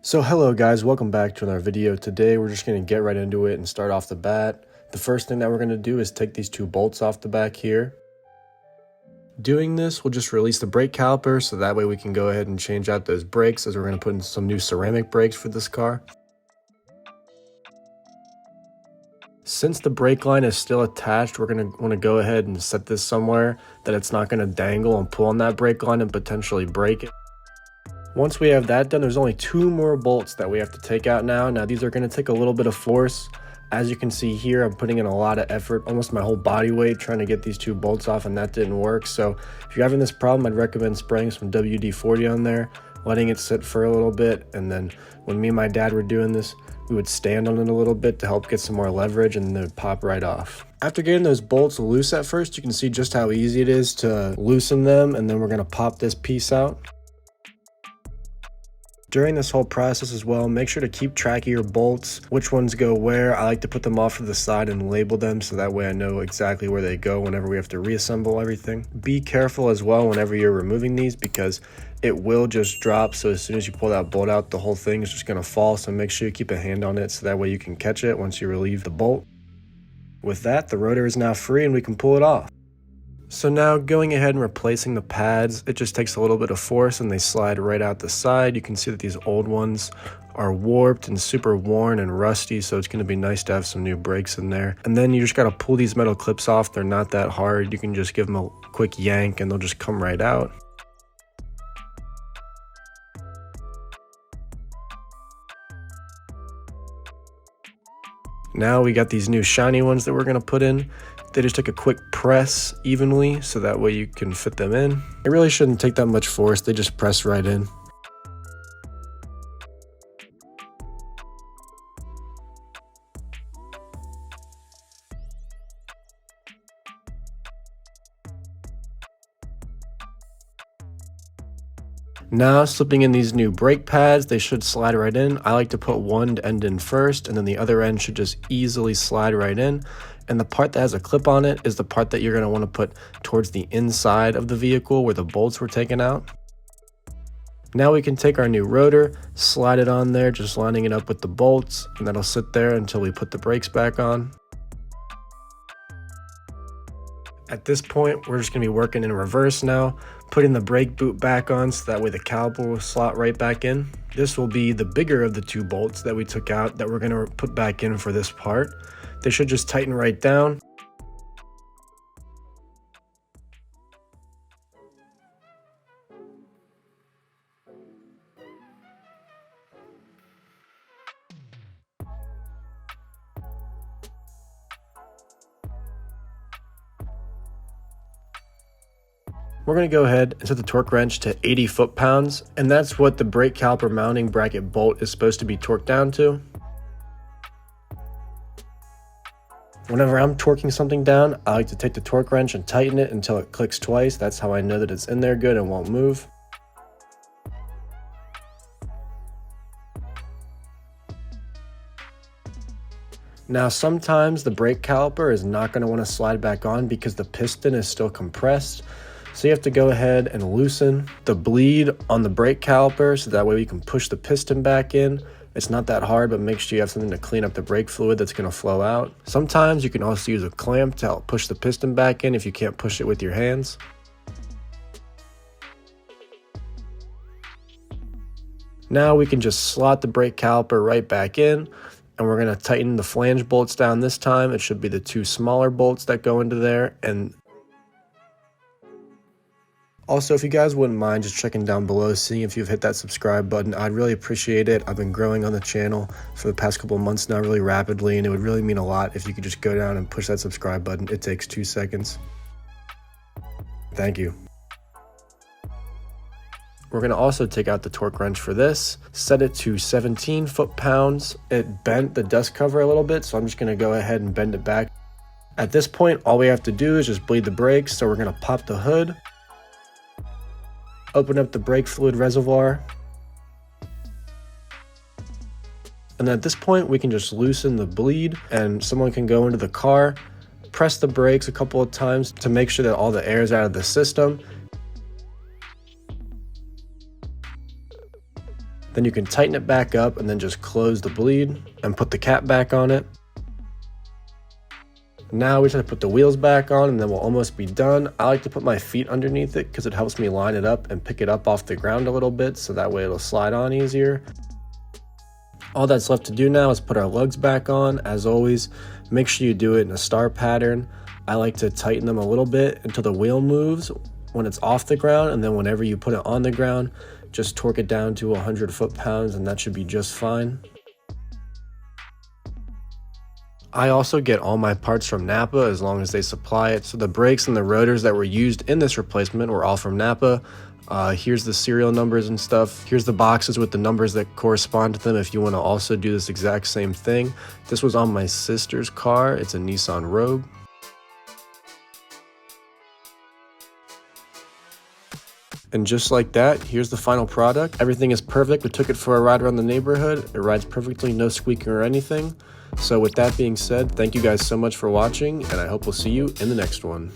So hello guys, welcome back to another video. Today we're just going to get right into it and start off the bat. The first thing that we're going to do is take these two bolts off the back here. Doing this, we'll just release the brake caliper so that way we can go ahead and change out those brakes, as we're going to put in some new ceramic brakes for this car. Since the brake line is still attached, we're going to want to go ahead and set this somewhere that it's not going to dangle and pull on that brake line and potentially break it. Once we have that done, there's only two more bolts that we have to take out now. Now these are going to take a little bit of force. As you can see here, I'm putting in a lot of effort, almost my whole body weight, trying to get these two bolts off, and that didn't work. So if you're having this problem, I'd recommend spraying some WD-40 on there, letting it sit for a little bit, and then when me and my dad were doing this, we would stand on it a little bit to help get some more leverage, and then it would pop right off. After getting those bolts loose at first, you can see just how easy it is to loosen them, and then we're going to pop this piece out. During this whole process as well, make sure to keep track of your bolts, which ones go where. I like to put them off to the side and label them so that way I know exactly where they go whenever we have to reassemble everything. Be careful as well whenever you're removing these, because it will just drop. So as soon as you pull that bolt out, the whole thing is just going to fall. So make sure you keep a hand on it so that way you can catch it once you relieve the bolt. With that, the rotor is now free and we can pull it off. So now going ahead and replacing the pads, it just takes a little bit of force and they slide right out the side. You can see that these old ones are warped and super worn and rusty, so it's going to be nice to have some new brakes in there. And then you just got to pull these metal clips off. They're not that hard. You can just give them a quick yank and they'll just come right out. Now we got these new shiny ones that we're going to put in. They just take a quick press evenly so that way you can fit them in. It really shouldn't take that much force, they just press right in. Now slipping in these new brake pads, they should slide right in. I like to put one end in first, and then the other end should just easily slide right in. And the part that has a clip on it is the part that you're going to want to put towards the inside of the vehicle where the bolts were taken out. Now we can take our new rotor, slide it on there, just lining it up with the bolts, and that'll sit there until we put the brakes back on. At this point, we're just going to be working in reverse now, putting the brake boot back on so that way the caliper will slot right back in. This will be the bigger of the two bolts that we took out that we're going to put back in for this part. They should just tighten right down. We're going to go ahead and set the torque wrench to 80 foot-pounds, and that's what the brake caliper mounting bracket bolt is supposed to be torqued down to. Whenever I'm torquing something down, I like to take the torque wrench and tighten it until it clicks twice. That's how I know that it's in there good and won't move. Now sometimes the brake caliper is not going to want to slide back on because the piston is still compressed. So you have to go ahead and loosen the bleed on the brake caliper so that way we can push the piston back in. It's not that hard, but make sure you have something to clean up the brake fluid that's going to flow out. Sometimes you can also use a clamp to help push the piston back in if you can't push it with your hands. Now we can just slot the brake caliper right back in, and we're going to tighten the flange bolts down this time. It should be the two smaller bolts that go into there. And also, if you guys wouldn't mind just checking down below, seeing if you've hit that subscribe button, I'd really appreciate it. I've been growing on the channel for the past couple of months now really rapidly, and it would really mean a lot if you could just go down and push that subscribe button. It takes 2 seconds. Thank you. We're going to also take out the torque wrench for this, set it to 17 foot-pounds. It bent the dust cover a little bit, so I'm just going to go ahead and bend it back. At this point, all we have to do is just bleed the brakes, so we're going to pop the hood, open up the brake fluid reservoir, and at this point we can just loosen the bleed and someone can go into the car, press the brakes a couple of times to make sure that all the air is out of the system. Then you can tighten it back up and then just close the bleed and put the cap back on it. Now we just have to put the wheels back on and then we'll almost be done. I like to put my feet underneath it because it helps me line it up and pick it up off the ground a little bit, so that way it'll slide on easier. All that's left to do now is put our lugs back on. As always, make sure you do it in a star pattern. I like to tighten them a little bit until the wheel moves when it's off the ground, and then whenever you put it on the ground, just torque it down to 100 foot-pounds and that should be just fine. I also get all my parts from NAPA as long as they supply it. So the brakes and the rotors that were used in this replacement were all from NAPA. Here's the serial numbers and stuff. Here's the boxes with the numbers that correspond to them if you want to also do this exact same thing. This was on my sister's car. It's a Nissan Rogue. And just like that, here's the final product. Everything is perfect. We took it for a ride around the neighborhood. It rides perfectly, no squeaking or anything. So with that being said, thank you guys so much for watching, and I hope we'll see you in the next one.